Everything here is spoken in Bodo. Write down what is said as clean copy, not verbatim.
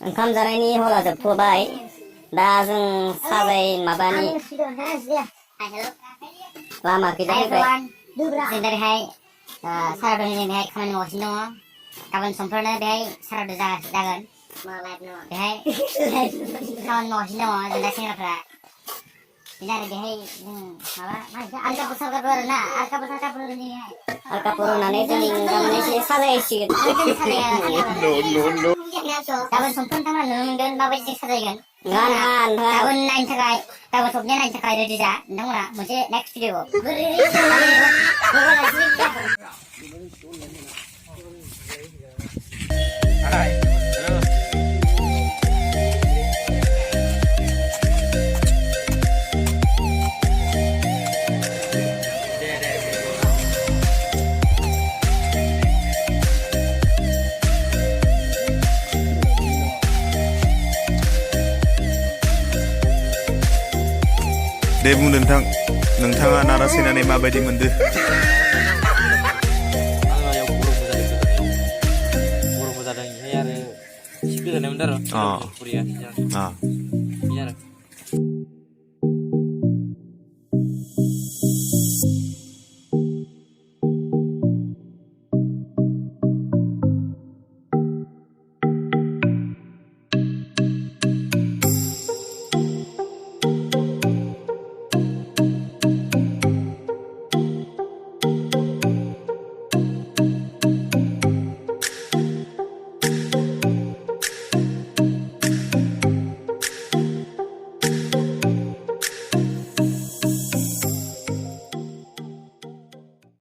ओंखाम जानायनि हला जोबथ'बाय दा जों साजाय माबानि लामाखैजाय फैबाय जों दा बेहाय सारादुनि बेहाय खामानि मावगासिनो दङ गाबोन समफोरनो बेहाय सारादु जागोन बेहाय खामानि मावगासिनो दङ जों दा सेंग्राफ्रा बिदिनो आरो बेहाय जों माबा आलकापुर सालकापुर आरो ना आलकापुर होननानै जों गाबोन एसे साजायसिगोन गाबोन समफोरनो थांना नुनो मोनगोन माबायदि जों साजायगोन गाबोन नायनो थाखाय गाबोन सबनिया नायनो थाखाय रेडि जा नोंथांमोना मोनसे नेक्स्ट भिडिअ दे बुंदो नोंथाङा नारा सैनानै माबायदि मोनदो? गरमबो जादों ओमफ्राय आरो एसे गोजानाय मोनदों आरो